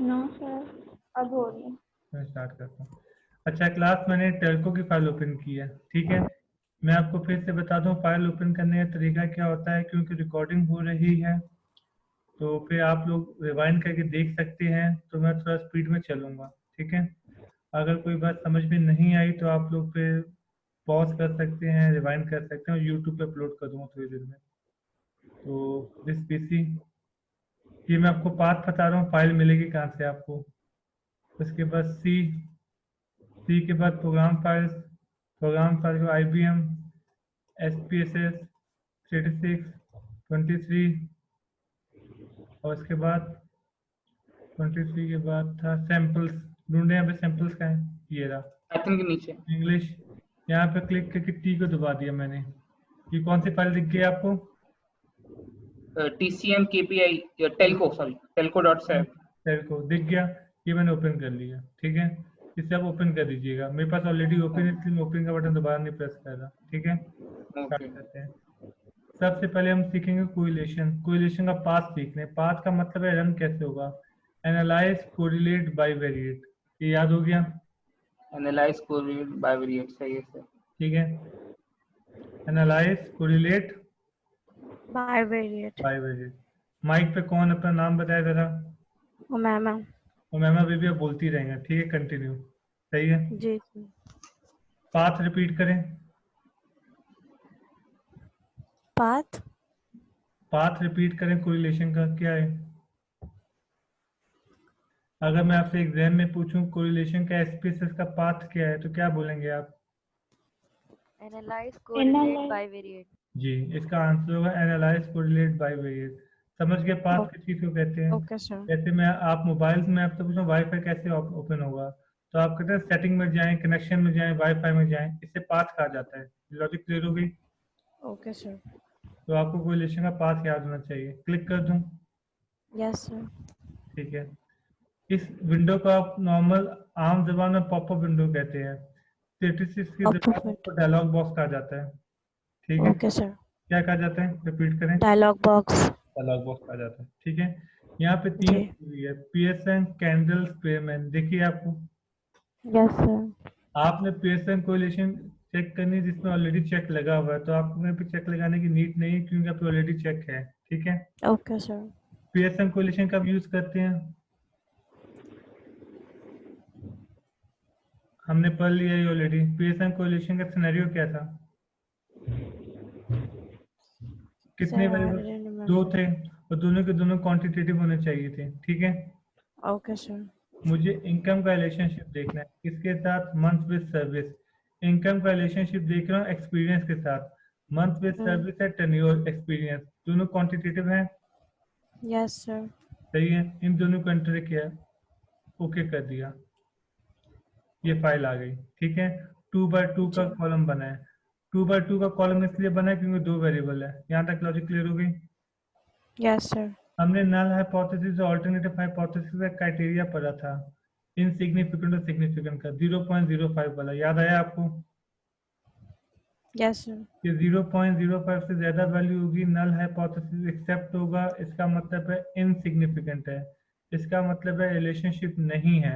No sir, अब हो रही है। मैं स्टार्ट करता हूँ। अच्छा क्लास, मैंने टेल्को की फाइल ओपन की है, ठीक है। मैं आपको फिर से बता दूं फाइल ओपन करने का तरीका क्या होता है, क्योंकि रिकॉर्डिंग हो रही है तो फिर आप लोग रिवाइंड करके देख सकते हैं, तो मैं थोड़ा स्पीड में चलूँगा, ठीक है। अगर कोई बात समझ में नहीं आई तो आप लोग फिर पॉज कर सकते हैं, रिवाइंड कर सकते हैं, और यूट्यूब पे अपलोड कर दूँगा थोड़ी देर में। तो दिस पीसी, ये मैं आपको पाथ बता रहा हूँ, फाइल मिलेगी कहाँ से आपको। उसके बाद सी के बाद प्रोग्राम फाइल को IBM SPSS 36 23, और उसके बाद 23 के बाद था सैम्पल्स। ढूंढे यहाँ पे सैम्पल्स का है, ये रहा पाइथन के नीचे। इंग्लिश। यहाँ पे क्लिक करके टी को दबा दिया मैंने। ये कौन सी फाइल दिख गई आपको? TCM KPI telco, sorry telco dot save. Cell को दिख गया, ये मैंने ओपन कर लिया, ठीक है। इसे आप ओपन कर दीजिएगा, मेरे पास ऑलरेडी ओपन है इसलिए मैं ओपन का बटन दोबारा नहीं प्रेस कर रहा, ठीक है। Start okay. करते हैं। सबसे पहले हम सीखेंगे कोरिलेशन। कोरिलेशन का पाथ सीखने, पाथ का मतलब है रन कैसे होगा। एनालाइज, कोरिलेट, बाइवेरिएट, ये याद हो गया, एनालाइज कोरिलेट बाइवेरिएट, सही है सर। ठीक है। Analyse, correlate, bivariate. Bivariate. Mike पे कौन अपना नाम बताया जरा? मैम। और मैम अभी भी आप बोलती रहेंगे, ठीक है, कंटिन्यू, सही है। जी जी। पाथ रिपीट करें। पाथ। पाथ रिपीट करें कोरिलेशन का क्या है। अगर मैं आपसे एग्जाम में पूछूं कोरिलेशन का SPSS का पाथ क्या है तो क्या बोलेंगे आप? Analyse, correlate, bivariate. जी, इसका आंसर होगा एनालाइज, कोरिलेट, बाइवेरिएट। समझ गए पाथ किस चीज को कहते हैं। Okay sir. जैसे मैं आप मोबाइल्स में आपसे पूछूं वाईफाई कैसे ओपन होगा, तो आप कहते हैं सेटिंग में जाएं, कनेक्शन में जाएं, वाईफाई में जाएं, इससे पाथ कहा जाता है। लॉजिक क्लियर हो गई? Okay sir. तो आपको कोरिलेशन का पाथ याद होना चाहिए। क्लिक कर दूं? Yes sir. ठीक है। इस विंडो को आप नॉर्मल आम जबान में पॉपअप विंडो कहते हैं। 36 की जगह अप्रूवमेंट। उसको डायलॉग बॉक्स कहा जाता है, ठीक है। Okay sir. क्या कहा जाता है, रिपीट करें। Dialogue box. डायलॉग बॉक्स कहा जाता है, ठीक है। यहाँ पे तीन जी। हुई है, PSN, कैंडल, स्पेयरमैन, देखिए आपको। Yes sir. आपने PSN कोरिलेशन चेक करनी है जिसमें ऑलरेडी चेक लगा हुआ है, तो आपने पे चेक लगाने की नीड नहीं है क्योंकि आप ऑलरेडी चेक है, ठीक है। Okay sir. PSN कोरिलेशन कब यूज करते हैं, हमने पढ़ लिया है ऑलरेडी। PSN कोरिलेशन का सिनेरियो क्या था, कितने सर आई वेरिएबल? डिडंट दो रिमेम्बर। थे, और दोनों के दोनों क्वांटिटेटिव होने चाहिए थे, ठीक है। Okay sir. मुझे इनकम का रिलेशनशिप देखना है किसके साथ, मंथ विद सर्विस। इनकम का रिलेशनशिप देख रहा हूँ एक्सपीरियंस के साथ। मंथ विद सर्विस है टेन्योर, एक्सपीरियंस, दोनों क्वांटिटेटिव हैं, यस सर। सही है। इन दोनों को एंटर किया, ओके कर दिया, ये फाइल आ गई, ठीक है। 2x2 का जी। कॉलम बना है। 2x2 का कॉलम इसलिए बना है क्योंकि दो वेरिएबल है। यहाँ तक लॉजिक क्लियर हो गई। Yes sir. हमने नल हाइपोथेसिस और अल्टरनेटिव हाइपोथेसिस का क्राइटेरिया पढ़ा था, इनसिग्निफिकेंट और सिग्निफिकेंट का, 0.05 वाला, याद आया आपको? Yes sir. कि 0.05 से ज्यादा वैल्यू होगी नल हाइपोथेसिस एक्सेप्ट होगा, इसका मतलब है इनसिग्निफिकेंट है, इसका मतलब है रिलेशनशिप नहीं है।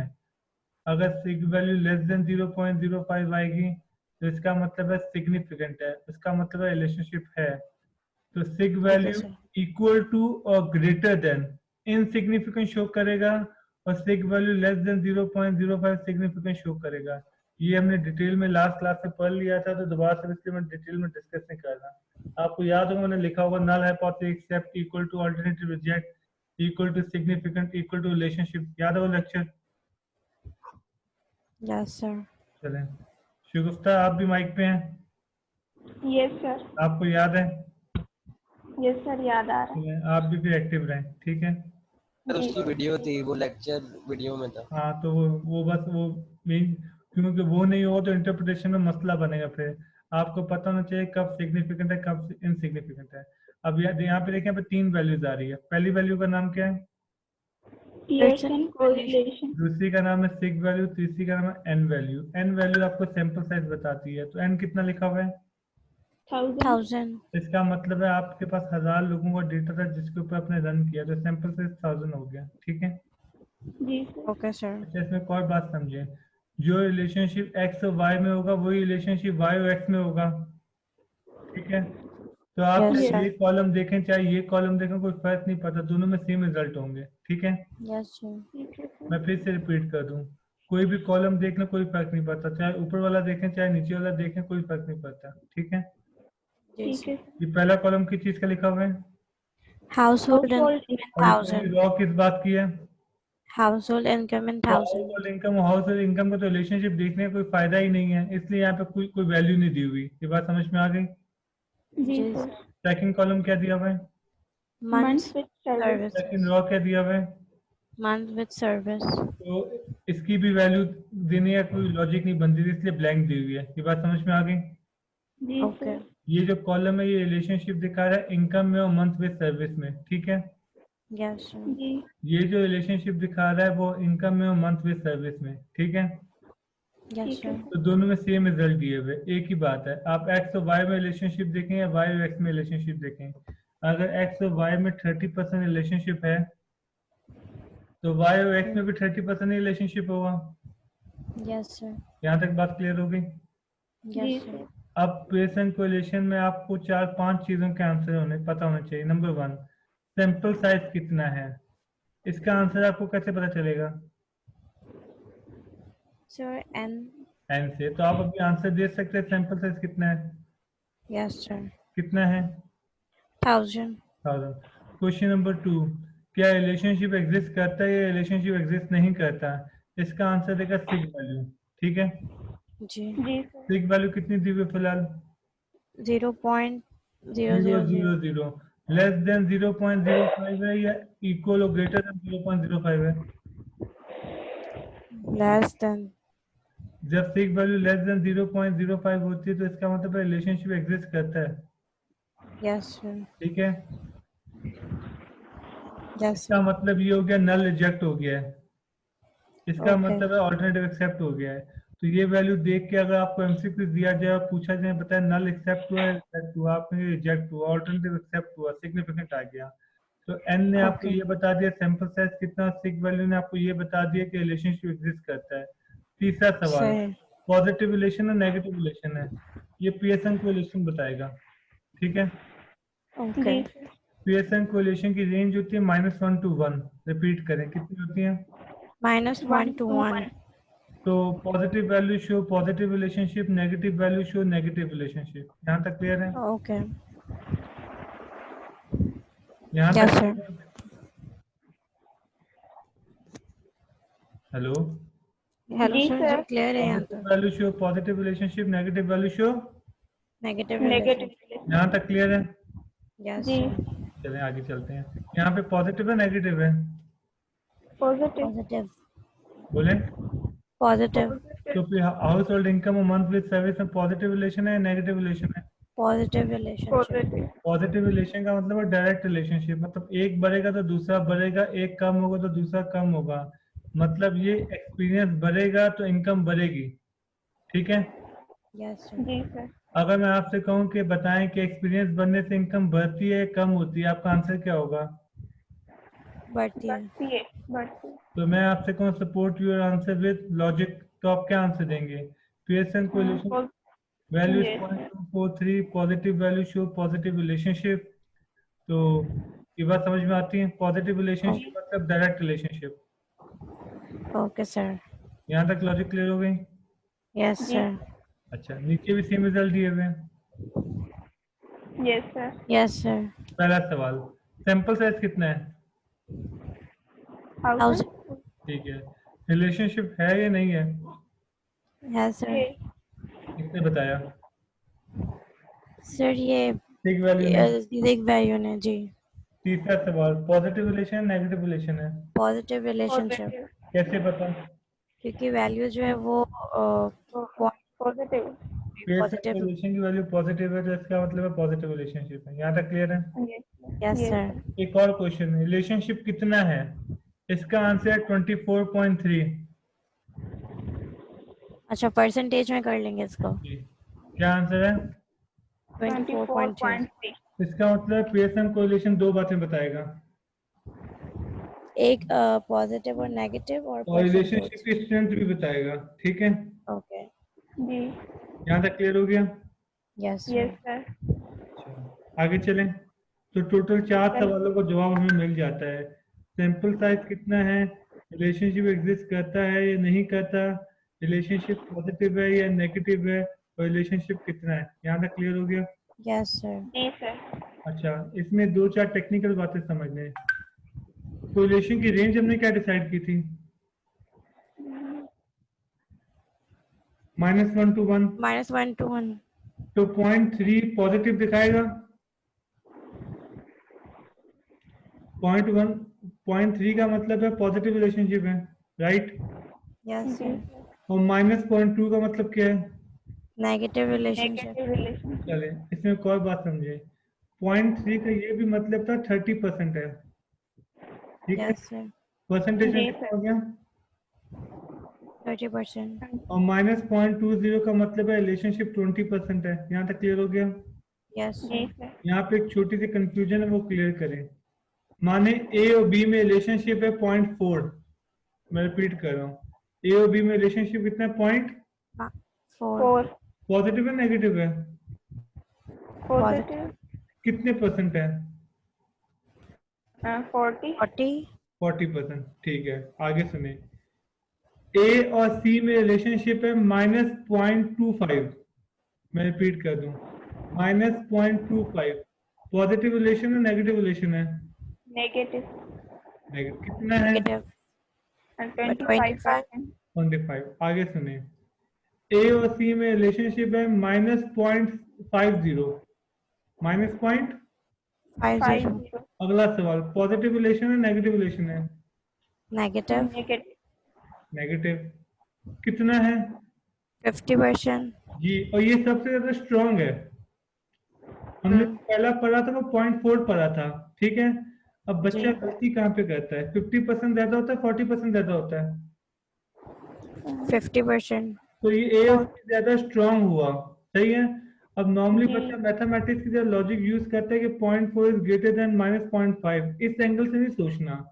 अगर सिग वैल्यू लेस देन 0.05 आएगी तो इसका मतलब है सिग्निफिकेंट है, इसका मतलब है रिलेशनशिप है। तो sig okay value sir. Equal to और ग्रेटर देन इनसिग्निफिकेंट शो करेगा, और sig value less than 0.05 significant show करेगा। ये हमने डिटेल में लास्ट क्लास में पढ़ लिया था, तो दोबारा से इसलिए मैं डिटेल में डिस्कस नहीं कर रहा। आपको याद होगा मैंने लिखा होगा null hypothesis accept equal to alternative reject equal to significant equal to relationship, याद होगा लेक्चर। Yes sir. चलें, शिगुफ्ता आप भी माइक पे हैं, यस सर। आपको याद है? यस सर, याद आ रहा है। चलें, आप भी फिर एक्टिव रहें, ठीक है। सर जी उसकी वीडियो थी, वो लेक्चर वीडियो में था। हाँ तो वो बस वो मेन, क्योंकि वो नहीं हो तो इंटरप्रिटेशन में मसला बनेगा फिर। आपको पता होना चाहिए कब सिग्निफिकेंट है कब इनसिग्निफिकेंट है। अब यहाँ पे देखें, यहाँ पे तीन वैल्यूज आ रही है। पहली वैल्यू का नाम क्या है? Pearson correlation. दूसरी का नाम है सिग वैल्यू, तीसरी का नाम है एन वैल्यू। एन वैल्यू आपको सैंपल साइज बताती है, तो एन कितना लिखा हुआ है? 1000। 1000। इसका मतलब है आपके पास 1000 लोगों का डेटा था जिसके ऊपर आपने रन किया, तो सैंपल साइज 1000 हो गया, ठीक है। जी सर। Okay, sir. अच्छा, इसमें एक और बात समझे, जो रिलेशनशिप एक्स और वाई में होगा वही रिलेशनशिप वाई और एक्स में होगा, ठीक है। तो आप Yes, चाहे sir. ये कॉलम देखें चाहे ये कॉलम देखें, कोई फर्क नहीं पड़ता, दोनों में सेम रिजल्ट होंगे, ठीक है। Yes, sir. ठीक है सर। मैं फिर से रिपीट कर दूं, कोई भी कॉलम देखना कोई फर्क नहीं पड़ता, चाहे ऊपर वाला देखें चाहे नीचे वाला देखें, कोई फर्क नहीं पड़ता, ठीक है। Yes, ठीक है sir. सर। ये पहला कॉलम किस चीज का लिखा हुआ है, Household Household income in और ये पहली 1000. रॉ किस बात की है, Household income in तो 1000. हाउस इनकम, हाउस इनकम का तो रिलेशनशिप देखने का कोई फायदा ही नहीं है, इसलिए यहाँ पे कोई वैल्यू नहीं दी हुई, ये बात समझ में आ गई। जी Yes. सर। सेकंड कॉलम क्या दिया हुआ है, Months Months with service। services. Second raw क्या दिया हुआ है, Month with service. तो इसकी भी वैल्यू देने का कोई लॉजिक नहीं बनती थी, इसलिए ब्लैंक दी हुई है, ये बात समझ में आ गई। जी Okay. सर। ये जो कॉलम है ये रिलेशनशिप दिखा रहा है इनकम में और मंथ विद सर्विस में, ठीक है। Yes, sir. जी। ये जो रिलेशनशिप दिखा रहा है वो इनकम में और मंथ विद सर्विस में, ठीक है। Yes, ठीक है sir. तो दोनों में सेम रिजल्ट दिए हुए, एक ही बात है, आप एक्स और वाई में रिलेशनशिप देखें या वाई और एक्स में रिलेशनशिप देखें, अगर एक्स और वाई में 30% रिलेशनशिप है तो वाई और एक्स में भी 30% रिलेशनशिप होगा। Yes, sir. यहाँ तक बात क्लियर हो गई। जी Yes, सर। sir. अब पेयरसन कोरिलेशन में आपको 4-5 चीजों के आंसर पता होना चाहिए। नंबर 1, सैंपल साइज कितना है, इसका आंसर आपको कैसे पता चलेगा, Sir, N. एन से। तो आप अभी आंसर दे सकते हैं सैंपल साइज कितना है, Yes, sir. कितना है 1000. 1000। क्वेश्चन नंबर 2, क्या रिलेशनशिप एग्जिस्ट करता है या रिलेशनशिप एग्जिस्ट नहीं करता, इसका आंसर देगा सिग वैल्यू, ठीक है। जी. जी सर। सिग वैल्यू कितनी दी हुई है फिलहाल, 0.000. लेस देन 0.05 है या इक्वल और ग्रेटर देन 0.05 है। Less than. जब सिग वैल्यू लेस देन 0.05 होती है तो इसका मतलब रिलेशनशिप एग्जिस्ट करता है, Yes, sir. ठीक है। Yes, इसका sir. मतलब ये हो गया नल रिजेक्ट हो गया है, इसका Okay. मतलब है ऑल्टरनेटिव एक्सेप्ट हो गया है। तो ये वैल्यू देख के अगर आपको एमसीक्यू दिया जाए और पूछा जाए बताए नल एक्सेप्ट हुआ है, रिजेक्ट हुआ, आपने रिजेक्ट हुआ, ऑल्टरनेटिव एक्सेप्ट हुआ, सिग्निफिकेंट आ गया, तो एन ने आपको Okay. ये बता दिया सैंपल साइज कितना, सिग वैल्यू ने आपको ये बता दिया कि रिलेशनशिप एग्जिस्ट करता है। तीसरा सवाल, सही. पॉजिटिव रिलेशन है नेगेटिव रिलेशन है, ये पियर्सन कोरिलेशन बताएगा, ठीक है। जी Okay. सर। पियर्सन कोरिलेशन की रेंज होती है -1 to 1, रिपीट करें कितनी होती है, -1 to 1. तो positive value show positive relationship, negative value show negative relationship. यहाँ तक क्लियर है, Okay. यहाँ Yes, तक sir. हेलो, Hello, जी sir. sir. जी clear है यहाँ पॉजिटिव तक. Value show positive relationship, negative value show, Negative negative relation. यहाँ तक क्लियर है। Yes, जी। sir. चलें आगे चलते हैं, यहाँ पे पॉजिटिव है नेगेटिव है, पॉजिटिव। Positive. बोले। Positive. तो फिर हाउस होल्ड इनकम और मंथ विद सर्विस में पॉजिटिव रिलेशन है नेगेटिव रिलेशन है, Positive relationship. Positive. Positive relation का मतलब है डायरेक्ट रिलेशनशिप, मतलब एक बढ़ेगा तो दूसरा बढ़ेगा, एक कम होगा तो दूसरा कम होगा, मतलब ये एक्सपीरियंस बढ़ेगा तो इनकम बढ़ेगी, ठीक है। Yes, sir. जी सर। अगर मैं आपसे कहूं कि बताएं कि एक्सपीरियंस बढ़ने से इनकम बढ़ती है कम होती है, आपका आंसर क्या होगा, बढ़ती है. बढ़ती है। बढ़ती है। तो मैं आपसे कहूं support your answer with logic, तो आप क्या आंसर देंगे, Pearson correlation value Yes, sir. 0.243, positive value show positive relationship. तो ये बात समझ में आती है, पॉजिटिव रिलेशनशिप मतलब डायरेक्ट रिलेशनशिप। Okay, sir. यहाँ तक लॉजिक क्लियर हो गई। Yes, जी। sir. अच्छा, नीचे भी सेम रिजल्ट दिए हुए हैं। Yes, sir. Yes, sir. पहला सवाल, सैंपल साइज कितना है, 1000. ठीक है, रिलेशनशिप है या नहीं है, Yes, sir. Yes. किसने बताया, Sir, ये सिग वैल्यू ने। दिग वैल्यू ने जी. तीसरा सवाल, पॉजिटिव रिलेशन नेगेटिव रिलेशन है, Positive relationship. Positive. कैसे पता, क्योंकि वैल्यू जो है वो Positive. पॉजिटिव. रिलेशन की वैल्यू पॉजिटिव है तो इसका मतलब है पॉजिटिव रिलेशनशिप है। यहाँ तक क्लियर है। Yes. Yes Yes. सर. एक और क्वेश्चन है, रिलेशनशिप कितना है, इसका आंसर है 24.3। अच्छा, परसेंटेज में कर लेंगे इसको. क्या आंसर है, 24.3. 24.3. इसका मतलब पियर्सन कोरिलेशन दो बातें बताएगा, एक पॉजिटिव और नेगेटिव और और रिलेशनशिप परसेंटेज। की स्ट्रेंथ भी बताएगा, ठीक है? ओके, जी। यहाँ तक क्लियर हो गया? Yes yes sir. सर। अच्छा, आगे चलें। तो टोटल 4 सवालों का जवाब हमें मिल जाता है। सैंपल साइज कितना है, रिलेशनशिप एग्जिस्ट करता है या नहीं करता, रिलेशनशिप पॉजिटिव है या नेगेटिव है, और रिलेशनशिप कितना है। यहाँ तक क्लियर हो गया? Yes sir. जी सर। अच्छा, इसमें 2-4 टेक्निकल बातें समझने हैं। कोरिलेशन की रेंज हमने क्या डिसाइड की थी? -1 to 1। -1 to 1। तो 0.3 पॉजिटिव दिखाएगा, 0.1 0.3 का मतलब है पॉजिटिव रिलेशनशिप है, राइट? यस जी सर। सर। और -0.2 का मतलब क्या है? Negative relationship. Negative relationship. चले इसमें एक और बात समझे। 0.3 का ये भी मतलब था 30% है, ठीक है? Yes sir. परसेंटेज में जी कितना सर। हो गया? 30%। और -0.20 का मतलब है रिलेशनशिप 20% है। यहाँ तक क्लियर हो गया? यस जी सर। सर। यहाँ पे एक छोटी सी कंफ्यूजन है, वो क्लियर करें। माने ए और बी में रिलेशनशिप है 0.4, मैं रिपीट कर रहा हूँ, ए और बी में रिलेशनशिप कितना है? 4। पॉजिटिव है नेगेटिव है? पॉजिटिव। कितने परसेंट है? 40। 40। 40%, ठीक है। आगे सुने, ए और सी में रिलेशनशिप है -0.25, मैं रिपीट कर दूं, -0.25। पॉजिटिव रिलेशन है नेगेटिव रिलेशन है? नेगेटिव। नेगेटिव। कितना है? नेगेटिव। 25%। 25। आगे सुने, ए और सी में रिलेशनशिप है -0.50, -0.50। 50। अगला सवाल, पॉजिटिव रिलेशन है नेगेटिव रिलेशन है? नेगेटिव। नेगेटिव। नेगेटिव। कितना है? 50%। जी, और ये सबसे ज्यादा स्ट्रांग है। हमने पहला पढ़ा था वो 0.4 पढ़ा था, ठीक है? अब बच्चा जी। गलती कहाँ पे करता है? 50% ज्यादा होता है, 40% ज्यादा होता है? 50%। तो ये ए और सी ज्यादा स्ट्रांग हुआ, सही है? अब नॉर्मली जी। बच्चा मैथमेटिक्स की जब लॉजिक यूज करता है कि 0.4 इज ग्रेटर देन -0.5, इस एंगल से नहीं सोचना।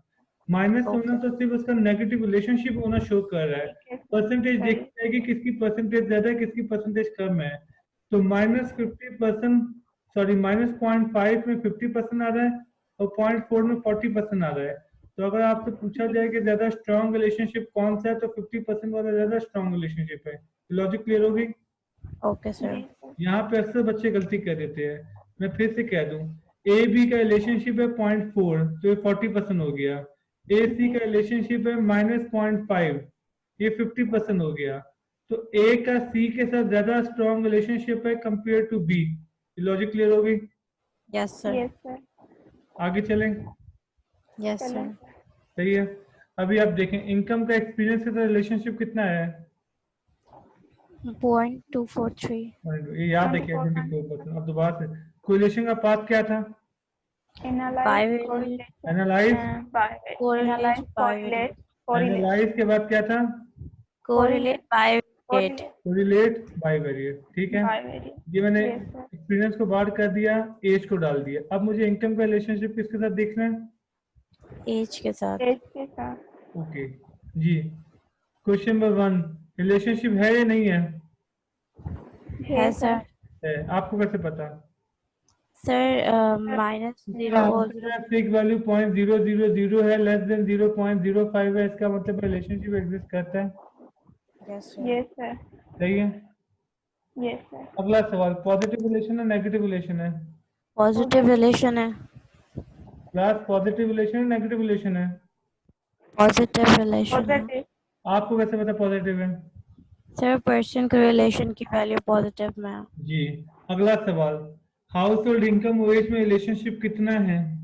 माइनस होना ओके। तो सिर्फ उसका नेगेटिव रिलेशनशिप होना शो कर रहा है। ठीक है सर। परसेंटेज सही। देखी जाएगी किसकी परसेंटेज ज्यादा है, किसकी परसेंटेज कम है। तो -50%, सॉरी -0.5 में 50% आ रहा है और 0.4 में 40% आ रहा है। तो अगर आपसे पूछा जाए कि ज्यादा स्ट्रांग रिलेशनशिप कौन सा है, तो 50% वाला ज्यादा स्ट्रांग रिलेशनशिप है। लॉजिक क्लियर होगी? Okay sir. जी सर। यहाँ पे अक्सर बच्चे गलती कर देते हैं। मैं फिर से कह दूं, ए बी का रिलेशनशिप है 0.4, तो ये 40% हो गया। ए सी का रिलेशनशिप है -0.5, ये 50% हो गया। तो ए का सी के साथ ज्यादा स्ट्रॉन्ग रिलेशनशिप है compare to B. Logic clear हो गई? Yes sir. Yes sir. आगे चलें? यस चलें सर। सर। सही है। अभी आप देखें इनकम का एक्सपीरियंस के साथ रिलेशनशिप कितना है? 0.243। ये याद है क्या? 24%। अब दोबारा से, कोरिलेशन का पाथ क्या था? Analyse, Bivalent। Analyse. Correlate। Correlate, correlate, analyse के बाद क्या था? Correlate। Bivalent। कोरिलेट, बाइवेरिएट, ठीक है? बाइवेरिएट। ये मैंने यस सर। एक्सपीरियंस को बाहर कर दिया, एज को डाल दिया। अब मुझे इनकम का रिलेशनशिप किसके साथ देखना है? एज के साथ। एज के साथ। ओके जी। क्वेश्चन नंबर 1, रिलेशनशिप है या नहीं है? है सर। है। आपको कैसे पता? सर -0 और 0। फिक्स वैल्यू 0.000 है, लेस देन 0.05 है, इसका मतलब रिलेशनशिप एग्जिस्ट करता है। Yes sir. Yes sir. सही है। Yes sir. अगला सवाल, पॉजिटिव रिलेशन है नेगेटिव रिलेशन है? पॉजिटिव रिलेशन है। क्लास पॉजिटिव रिलेशन है नेगेटिव रिलेशन है? पॉजिटिव रिलेशन है। पॉजिटिव। आपको कैसे पता पॉजिटिव है? सर पर्सन के रिलेशन की वैल्यू पॉजिटिव में है। जी। अगला सवाल, हाउस होल्ड इनकम वेज में रिलेशनशिप कितना है?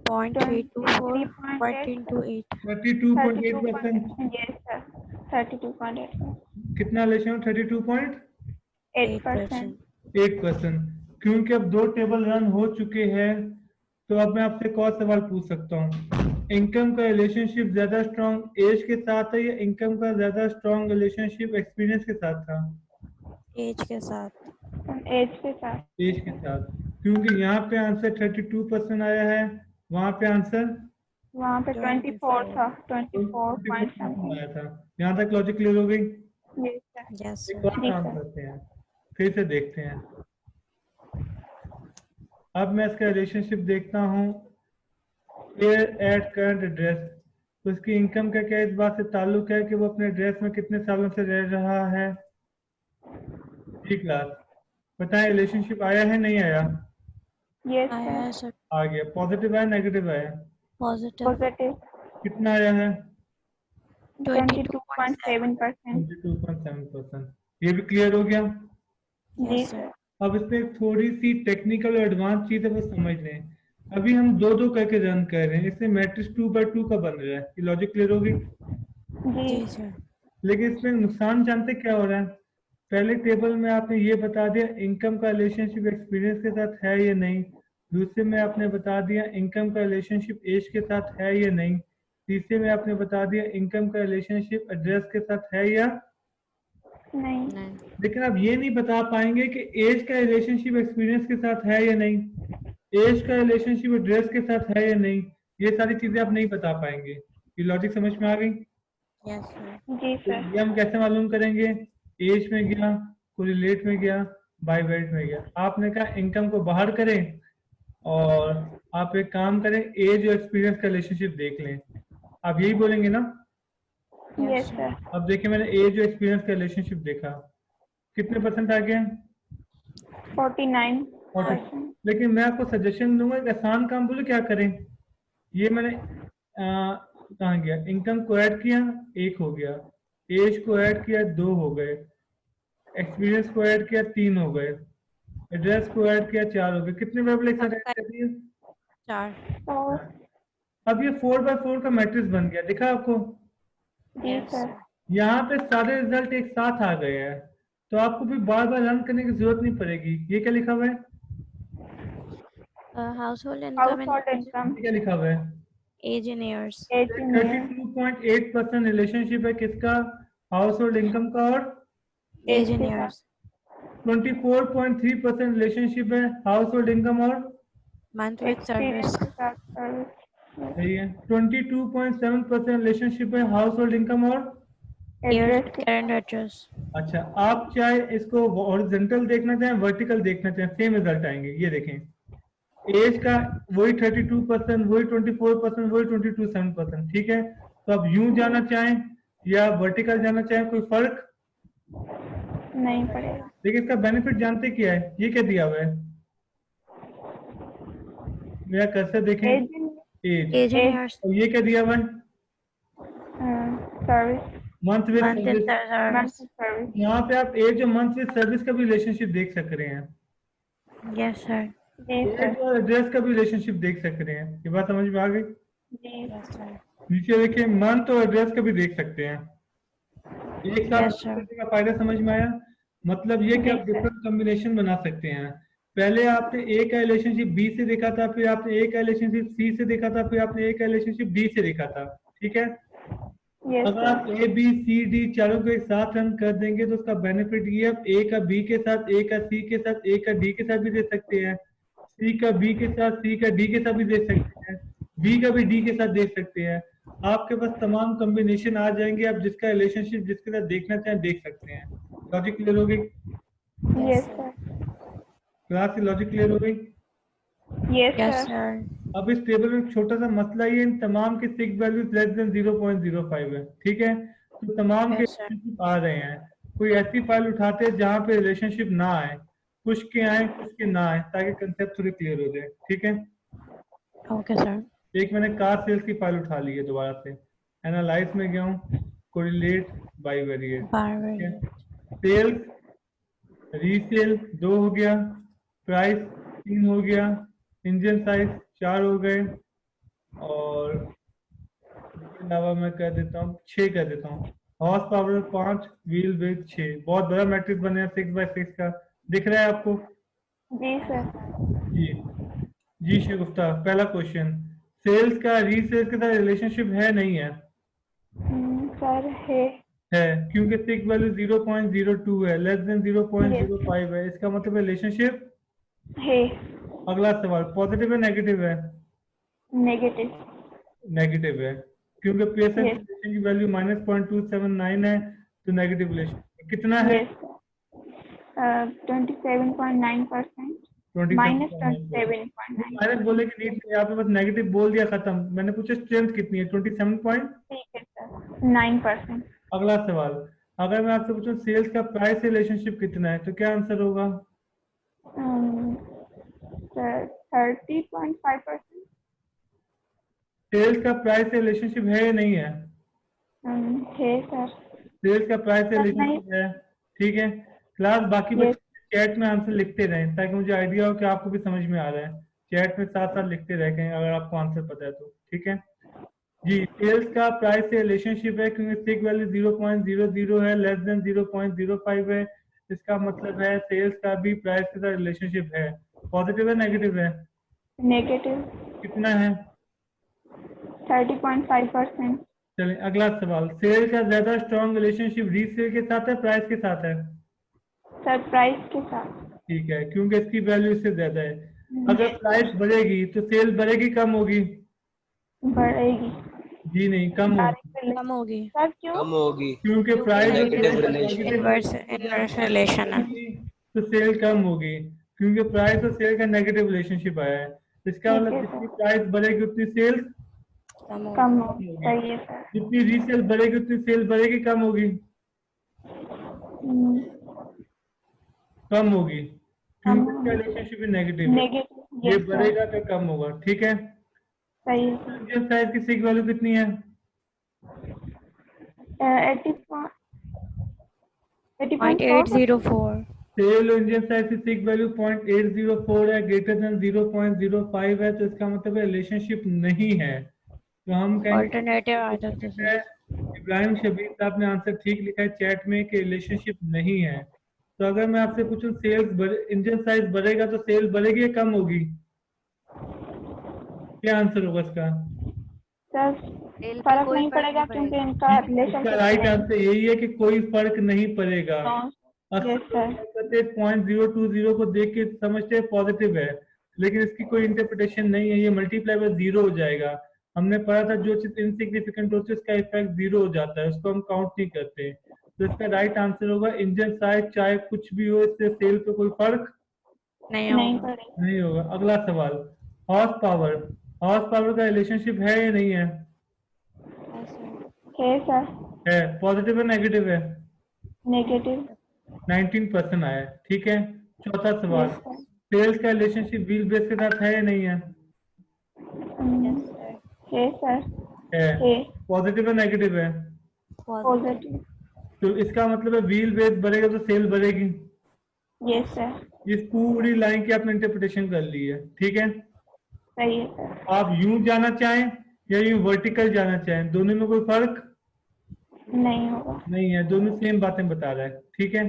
0.324। 3.8। 32.8%। 32.8। Yes sir. 32.8। कितना रिलेशन? 32.8%। 8%। क्योंकि अब 2 टेबल रन हो चुके हैं, तो अब मैं आपसे एक और सवाल पूछ सकता हूँ। इनकम का रिलेशनशिप ज्यादा स्ट्रॉन्ग एज के साथ है या इनकम का ज्यादा स्ट्रॉन्ग रिलेशनशिप एक्सपीरियंस के साथ था? एज के साथ। एज के साथ। एज के साथ, क्योंकि यहाँ पे आंसर 32% आया है वहां पे आंसर वहाँ पे 24 था, 24 पॉइंट समथिंग। आया था। यहाँ तक लॉजिक क्लियर हो गई? Yes sir. Yes, एक sir. और जी काम सर। करते हैं, फिर से देखते हैं। अब मैं इसका रिलेशनशिप देखता हूँ, एट करंट एड्रेस। उसकी इनकम का क्या इस बात से ताल्लुक है कि वो अपने एड्रेस में कितने सालों से रह रहा है? जी क्लास, बताएं रिलेशनशिप आया है नहीं आया? यस आया सर। sir. आ गया। पॉजिटिव आया नेगेटिव आया? Positive. पॉजिटिव। कितना आया है? 22.7%। 22.7%। ये भी क्लियर हो गया? जी Yes, सर। sir. अब इसमें थोड़ी सी टेक्निकल और एडवांस चीज है, वो समझ लें। अभी हम दो दो करके रन कर रहे हैं, इसमें मैट्रिक्स 2/2 का बन रहा है। ये लॉजिक क्लियर होगी? जी जी sir. लेकिन इसमें नुकसान जानते क्या हो रहा है? पहले टेबल में आपने ये बता दिया इनकम का रिलेशनशिप एक्सपीरियंस के साथ है या नहीं। दूसरे में आपने बता दिया इनकम का रिलेशनशिप एज के साथ है या नहीं। तीसरे में आपने बता दिया इनकम का रिलेशनशिप एड्रेस के साथ है या। नहीं। Nine. लेकिन आप ये नहीं बता पाएंगे कि एज का रिलेशनशिप एक्सपीरियंस के साथ है या नहीं, एज का रिलेशनशिप एड्रेस के साथ है या नहीं। ये सारी चीजें आप नहीं बता पाएंगे। ये लॉजिक समझ में आ गई? Yes, sir. जी तो सर। ये हम कैसे मालूम करेंगे? एज में गया, कोरिलेट में गया, बाय वेट में गया। आपने कहा इनकम को बाहर करें और आप एक काम करें, एज और एक्सपीरियंस का रिलेशनशिप देख लें। आप यही बोलेंगे ना? Yes, yes sir. सर। अब देखिए, मैंने एज और एक्सपीरियंस का रिलेशनशिप देखा, कितने परसेंट आ गया? 49%। लेकिन मैं आपको सजेशन दूंगा, एक आसान काम बोले क्या करें। ये मैंने कहाँ गया, इनकम को ऐड किया, एक हो गया। एज को ऐड किया, 2 हो गए। एक्सपीरियंस को ऐड किया, 3 हो गए। एड्रेस को ऐड किया, 4 हो गए। कितने वेरिएबल एक साथ ऐड कर दिए? 4. और अब ये 4/4 का मैट्रिक्स बन गया, दिखा आपको? जी Yes, सर। sir. यहाँ पे सारे रिजल्ट एक साथ आ गए हैं, तो आपको भी बार बार रन करने की जरूरत नहीं पड़ेगी। ये क्या लिखा हुआ है? Household income household and income, ये क्या लिखा हुआ है? age in years. Age in year, 32.8% relationship है किसका? हाउस होल्ड इनकम का। और Age एज in के साथ। years. 24.3% रिलेशनशिप है हाउस होल्ड इनकम और। Month with experience service. के साथ सर्विस। सही है। 22.7% रिलेशनशिप है हाउस होल्ड इनकम और। Years एड्रेस with के current address. अच्छा, आप चाहे इसको हॉरिजॉन्टल देखना चाहें, वर्टिकल देखना चाहें, सेम रिजल्ट आएंगे। ये देखें, एज का वही 32%, वही 24%, वही 22.7%। ठीक है, तो आप यूं जाना चाहें या वर्टिकल जाना चाहें, कोई फर्क? नहीं पड़ेगा। लेकिन इसका बेनिफिट जानते क्या है? ये क्या दिया हुआ है? मेरा कर्सर देखें, age in age. Age in Age. years. और ये क्या दिया हुआ है? Service, month with Month in service. Month service. Service. यहाँ पे आप एज और मंथ विद सर्विस का भी रिलेशनशिप देख सक रहे हैं, Yes, sir. जी एज सर। और एड्रेस का भी रिलेशनशिप देख सक रहे हैं। ये बात समझ में आ गई? जी Yes, sir. नीचे देखिए, मंथ और एड्रेस का भी देख सकते हैं। एक साथ Yes, sir. करने का फायदा समझ में आया? मतलब ये कि आप जी, सर। डिफरेंट कॉम्बिनेशन बना सकते हैं। पहले आपने ए का रिलेशनशिप बी से देखा था, फिर आपने ए का रिलेशनशिप सी से देखा था, फिर आपने ए का रिलेशनशिप डी से देखा था। ठीक है, यस अगर आप sir. A B C D चारों को एक साथ रन कर देंगे तो उसका बेनिफिट ये, आप ए का बी के साथ, ए का सी के साथ, ए का डी के साथ भी दे सकते हैं, सी का बी के साथ, सी का डी के साथ भी दे सकते हैं, बी का भी डी के साथ दे सकते हैं। आपके पास तमाम कॉम्बिनेशन आ जाएंगे, आप जिसका रिलेशनशिप जिसके साथ देखना चाहें देख सकते हैं। लॉजिक क्लियर हो गई? Yes sir. क्लास की लॉजिक क्लियर हो गई? Yes Yes, sir. sir. अब इस टेबल में छोटा सा मसला ये, इन तमाम के सिक वैल्यूज लेस देन 0.05 है। ठीक है, तो तमाम के Yes, sir. रिलेशनशिप आ रहे हैं। कोई ऐसी फाइल उठाते हैं जहाँ पे रिलेशनशिप ना आए, कुछ के आए कुछ के ना आए, ताकि कंसेप्ट थोड़ी क्लियर हो जाए। ठीक है, Okay, sir. एक मैंने कार सेल्स की फाइल उठा ली है, दोबारा से एनालाइज में गया हूँ, correlate bivariate. Bar. Cells, resale 2 हो गया, प्राइस 3 हो गया, इंजन साइज 4 हो गए, और इसके अलावा मैं कर देता हूँ 6 कर देता हूँ। Horse power 5, wheel base 6। बहुत बड़ा मैट्रिक्स बने 6x6 का, दिख रहा है आपको? जी सर। जी जी शगुफ्ता, पहला क्वेश्चन, सेल्स का रीसेल्स के साथ रिलेशनशिप है नहीं है? सर है। है, क्योंकि सिक वैल्यू 0.02 है, लेस देन 0.05 है, इसका मतलब रिलेशनशिप है। अगला सवाल, पॉजिटिव है नेगेटिव है? Negative. नेगेटिव है, क्योंकि पीएसएन Yes. रिलेशन की वैल्यू -0.279 है, तो नेगेटिव रिलेशन कितना है? Yes. 27.9%. Minus 27.9. माइनस बोले कि नहीं, यहाँ पे बस नेगेटिव बोल दिया, खत्म। मैंने पूछा स्ट्रेंथ कितनी है, 27 पॉइंट। ठीक है सर, 9%. अगला सवाल, अगर मैं आपसे पूछूं सेल्स का प्राइस रिलेशनशिप कितना है, तो क्या आंसर होगा? 30.5%. सेल्स का प्राइस रिलेशनशिप है या नहीं है? है सर. सेल्स का प्राइस नहीं. रिलेशनशिप है, ठीक है। क्लास बाकी Yes. बच्चे चैट में आंसर लिखते रहें, ताकि मुझे आइडिया हो कि आपको भी समझ में आ रहा है। चैट में साथ साथ लिखते रहें अगर आपको आंसर पता है तो, ठीक है जी। सेल्स का प्राइस से रिलेशनशिप है, क्योंकि सिक वैल्यू 0.00 है, लेस देन 0.05 है। इसका मतलब है सेल्स का भी प्राइस के साथ रिलेशनशिप है। पॉजिटिव है नेगेटिव है? Negative. कितना है? 30.5%. चलिए अगला सवाल, सेल का ज्यादा स्ट्रॉन्ग रिलेशनशिप रीसेल के साथ है, प्राइस के साथ है? सर प्राइस के साथ. ठीक है, क्योंकि इसकी वैल्यू इससे ज्यादा है। अगर प्राइस बढ़ेगी तो सेल बढ़ेगी कम होगी? बढ़ेगी. जी नहीं, कम होगी। कम होगी सर क्यों? कम होगी क्योंकि price negative relation. Inverse relation है। तो सेल कम होगी, क्योंकि प्राइस और सेल का नेगेटिव रिलेशनशिप आया है। इसका ठीक मतलब है, जितनी प्राइस बढ़ेगी उतनी सेल्स कम होगी. सही है सर. जितनी रीसेल बढ़ेगी उतनी सेल बढ़ेगी कम होगी? कम होगी, क्योंकि इसका रिलेशनशिप नेगेटिव है। नेगेटिव. ये यस सर. बढ़ेगा तो कम होगा, ठीक है। सही है सर. इंडियन साइज की सिक वैल्यू कितनी है? 0.804। सेल इंडियन साइज की सिक वैल्यू 0.804 है, ग्रेटर देन 0.05 है, तो इसका मतलब है रिलेशनशिप नहीं है। तो हम Alternative either this है। is. इब्राहिम शबीर साहब ने आंसर ठीक लिखा है चैट में कि रिलेशनशिप नहीं है। तो अगर मैं आपसे पूछूं सेल्स इंडियन साइज बढ़ेगा तो सेल बढ़ेगी या कम होगी? क्या आंसर होगा इसका? सर फर्क नहीं पड़ेगा क्योंकि इनका इसका रिलेशनशिप राइट आंसर यही है कि कोई फर्क नहीं पड़ेगा। Yes sir. 0.020 को देख के समझते हैं पॉजिटिव है, लेकिन इसकी कोई इंटरप्रिटेशन नहीं है। ये मल्टीप्लाई बाय 0 हो जाएगा। हमने पढ़ा था जो चीज इनसिग्निफिकेंट होती है उसका इफेक्ट 0 हो जाता है, उसको हम काउंट नहीं करते। तो इसका राइट आंसर होगा इंजन साइज चाहे कुछ भी हो, इससे सेल पे कोई फर्क नहीं नहीं होगा। पड़ेगा. नहीं होगा। अगला सवाल, हॉर्स पावर। हॉर्स पावर का रिलेशनशिप है या नहीं है? है सर. है। पॉजिटिव है नेगेटिव है? नेगेटिव. 19% आया है, ठीक है। चौथा सवाल, यस सर. सेल्स का रिलेशनशिप व्हील बेस के साथ है या नहीं है? है सर. है। है. पॉजिटिव है नेगेटिव है? पॉजिटिव. तो इसका मतलब है व्हील बेस बढ़ेगा तो सेल बढ़ेगी। Yes sir. इस पूरी लाइन की आपने इंटरप्रिटेशन कर ली है, ठीक है। सही है सर. आप यूं जाना चाहें या यूं वर्टिकल जाना चाहें, दोनों में कोई फर्क नहीं होगा. नहीं है, दोनों सेम बातें बता रहा है, ठीक है।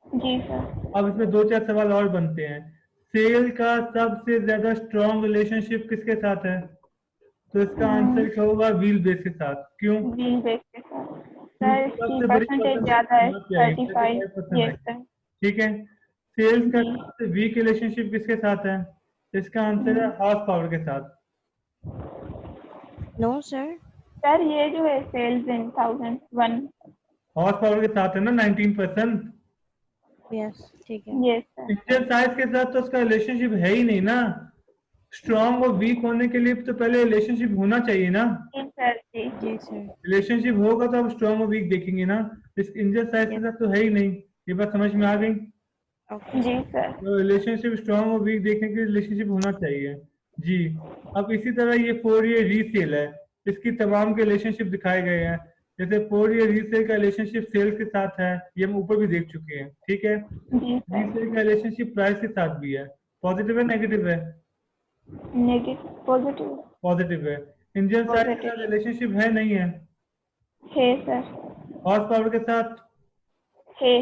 जी सर. अब इसमें 2-4 सवाल और बनते हैं। सेल का सबसे ज्यादा स्ट्रॉन्ग रिलेशनशिप किसके साथ है? तो इसका आंसर क्या होगा? व्हील बेस के साथ। क्यों? व्हील बेस के साथ. सर इसकी सबसे बड़ी परसेंटेज ज्यादा है, होना चाहिए, 35. 35% यस है, सर. ठीक है। सेल्स का जी. सबसे वीक रिलेशनशिप किसके साथ है? इसका आंसर है हॉर्स पावर के साथ। No sir. सर ये जो है सेल्स इन 1001. हॉर्स पावर के साथ है ना 19%। Yes. ठीक है। Yes sir. इंजन साइज के साथ तो उसका रिलेशनशिप है ही नहीं ना। स्ट्रॉन्ग और वीक होने के लिए तो पहले रिलेशनशिप होना चाहिए ना। जी सर. जी. जी सर। रिलेशनशिप होगा तो आप स्ट्रॉन्ग और वीक देखेंगे ना। इस इंजन साइज के साथ तो है ही नहीं। ये बात समझ में आ गई? Okay. जी सर. तो रिलेशनशिप स्ट्रॉन्ग और वीक देखने के लिए रिलेशनशिप होना चाहिए जी। अब इसी तरह ये 4 ईयर रीसेल है, इसकी तमाम के रिलेशनशिप दिखाए गए हैं। जैसे 4 ईयर रीसेल का रिलेशनशिप सेल्स के साथ है, ये हम ऊपर भी देख चुके हैं, ठीक है। जी सर. रीसेल का रिलेशनशिप प्राइस के साथ भी है। पॉजिटिव है नेगेटिव है? नेगेटिव. पॉजिटिव. पॉजिटिव है। इंजन साइज के Positive. साथ रिलेशनशिप है नहीं है? है सर. हॉर्स पावर के साथ? है.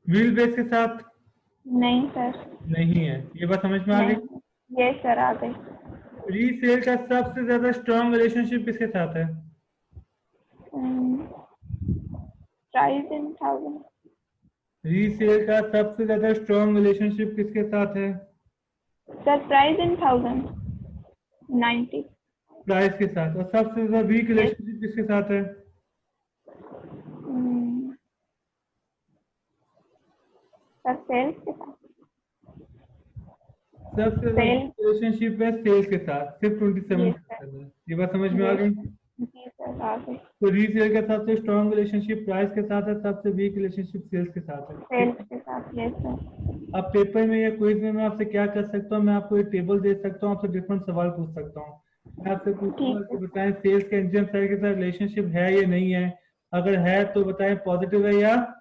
व्हील बेस के साथ? नहीं सर. नहीं है। ये बात समझ में आ गई? नहीं. यस सर आ गई. रीसेल का सबसे ज्यादा स्ट्रॉन्ग रिलेशनशिप किसके साथ है? Price in 1000. रीसेल का सबसे ज्यादा स्ट्रॉन्ग रिलेशनशिप किसके साथ है? Sir price in 1000. 90. प्राइस के साथ। और सबसे ज्यादा वीक रिलेशनशिप किसके साथ है? सर सेल्स के साथ। सबसे ज्यादा रिलेशनशिप है सेल्स के साथ, सिर्फ 27%। ये बात समझ में आ गई? जी सर आ गई। तो रीसेल का सबसे स्ट्रॉन्ग रिलेशनशिप प्राइस के साथ है, सबसे वीक रिलेशनशिप सेल्स के साथ है। सेल्स के साथ, यस सर। अब पेपर में या क्विज में मैं आपसे क्या कर सकता हूँ, मैं आपको एक टेबल दे सकता हूँ, आपसे डिफरेंट सवाल पूछ सकता हूँ। मैं आपसे पूछूंगा कि बताएं सेल्स के इंडियन साइड के साथ रिलेशनशिप है या नहीं है। अगर है तो बताएं पॉजिटिव है या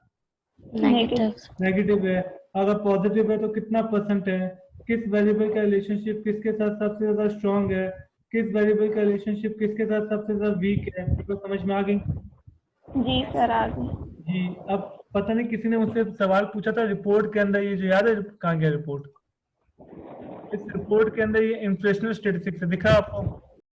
Negative. नेगेटिव है। अगर पॉजिटिव है तो कितना परसेंट है, किस वेरिएबल का रिलेशनशिप किसके साथ सबसे ज्यादा स्ट्रॉन्ग है, किस वेरिएबल का रिलेशनशिप किसके साथ सबसे ज्यादा वीक है। तो समझ में आ गई? जी सर आ गई। जी। अब पता नहीं किसी ने मुझसे सवाल पूछा था रिपोर्ट के अंदर, ये जो याद है कहाँ गया रिपोर्ट? इस रिपोर्ट के अंदर ये इन्फ्लेशनल स्टैटिस्टिक्स है, दिखा आपको?